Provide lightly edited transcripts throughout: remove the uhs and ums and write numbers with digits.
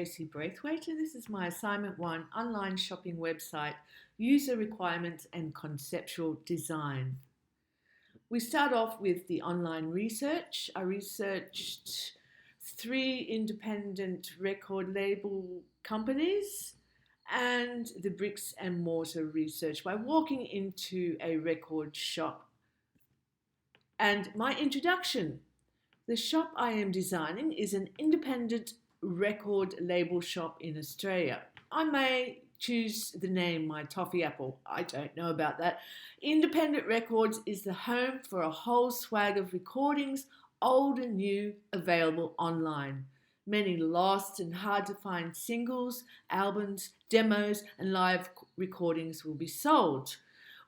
Tracy Braithwaite, and this is my assignment 1 online shopping website, user requirements and conceptual design. We start off with the online research. I researched 3 independent record label companies and the bricks and mortar research by walking into a record shop. And my introduction. The shop I am designing is an independent record label shop in Australia. I may choose the name My Toffee Apple. I don't know about that. Independent Records is the home for a whole swag of recordings, old and new, available online. Many lost and hard to find singles, albums, demos, and live recordings will be sold.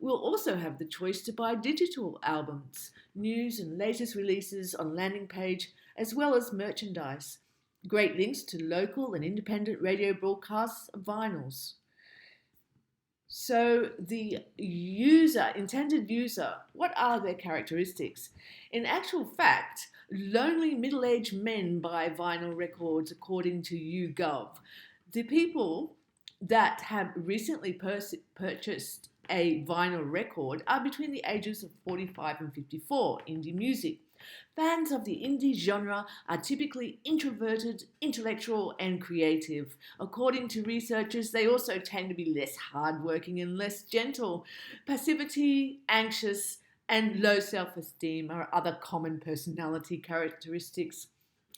We'll also have the choice to buy digital albums, news and latest releases on landing page, as well as merchandise. Great links to local and independent radio broadcasts of vinyls. So the intended user, what are their characteristics? In actual fact, lonely middle-aged men buy vinyl records according to YouGov. The people that have recently purchased a vinyl record are between the ages of 45 and 54, indie music. Fans of the indie genre are typically introverted, intellectual, and creative. According to researchers, they also tend to be less hardworking and less gentle. Passivity, anxious, and low self-esteem are other common personality characteristics.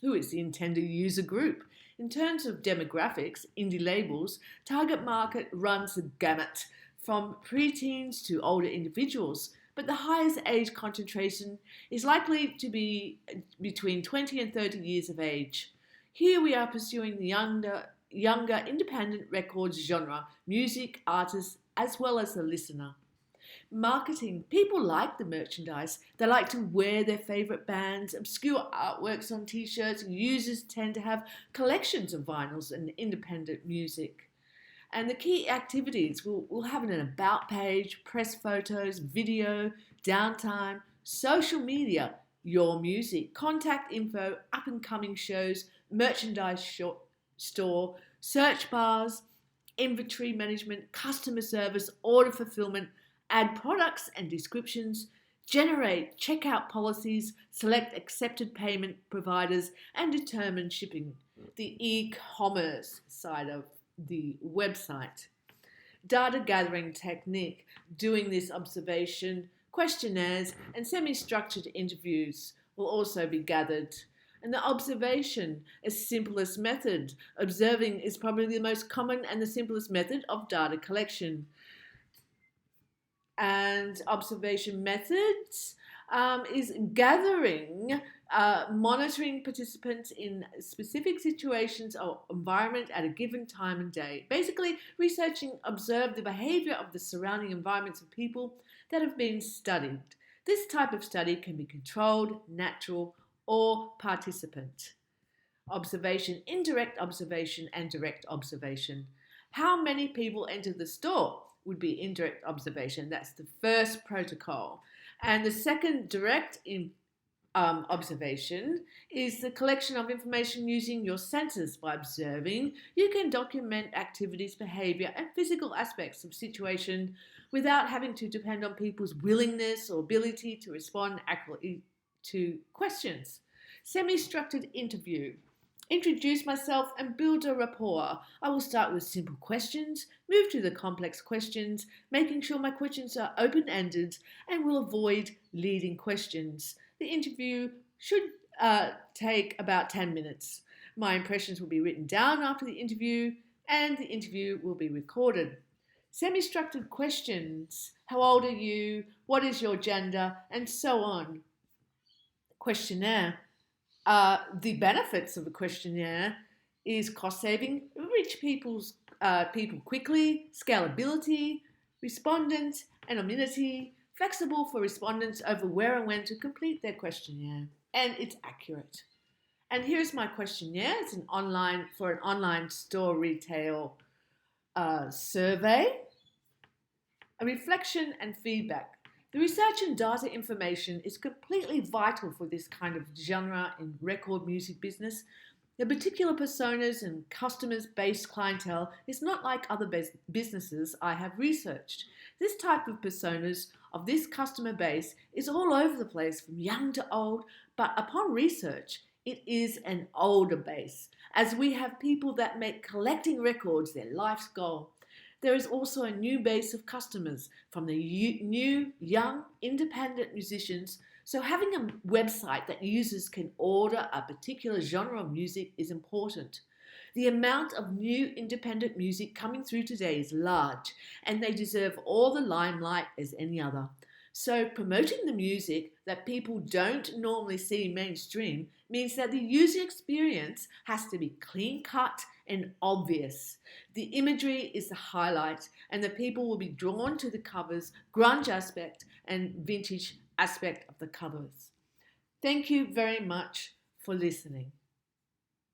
Who is the intended user group? In terms of demographics, indie labels' target market runs the gamut, from preteens to older individuals, but the highest age concentration is likely to be between 20 and 30 years of age. Here we are pursuing the younger independent records genre, music, artists, as well as the listener. Marketing. People like the merchandise. They like to wear their favourite bands, obscure artworks on t-shirts. Users tend to have collections of vinyls and independent music. And the key activities, we'll have an about page, press photos, video, downtime, social media, your music, contact info, up and coming shows, merchandise store, search bars, inventory management, customer service, order fulfillment, add products and descriptions, generate checkout policies, select accepted payment providers, and determine shipping. The e-commerce side of the website. Data gathering technique, doing this observation, questionnaires, and semi-structured interviews will also be gathered. And the observation is simplest method. Observing is probably the most common and the simplest method of data collection. And observation methods is gathering, monitoring participants in specific situations or environment at a given time and day. Basically, researching, observe the behavior of the surrounding environments of people that have been studied. This type of study can be controlled, natural, or participant. Observation, indirect observation, and direct observation. How many people enter the store would be indirect observation. That's the first protocol. And the second direct observation is the collection of information using your senses. By observing, you can document activities, behavior, and physical aspects of situation without having to depend on people's willingness or ability to respond accurately to questions. Semi-structured interview. Introduce myself and build a rapport. I will start with simple questions, move to the complex questions, making sure my questions are open-ended, and will avoid leading questions. The interview should take about 10 minutes. My impressions will be written down after the interview, and the interview will be recorded. Semi-structured questions. How old are you? What is your gender? And so on. Questionnaire. The benefits of the questionnaire is cost saving, reach people quickly, scalability, respondent anonymity, flexible for respondents over where and when to complete their questionnaire, and it's accurate. And here's my questionnaire. It's an online store retail survey. A reflection and feedback. The research and data information is completely vital for this kind of genre in record music business. The particular personas and customers based clientele is not like other businesses I have researched. This type of personas of this customer base is all over the place from young to old, but upon research, it is an older base, as we have people that make collecting records their life's goal. There is also a new base of customers from the new, young, independent musicians, so having a website that users can order a particular genre of music is important. The amount of new independent music coming through today is large, and they deserve all the limelight as any other. So, promoting the music that people don't normally see mainstream means that the user experience has to be clean cut and obvious. The imagery is the highlight, and the people will be drawn to the covers, grunge aspect, and vintage aspect of the covers. Thank you very much for listening.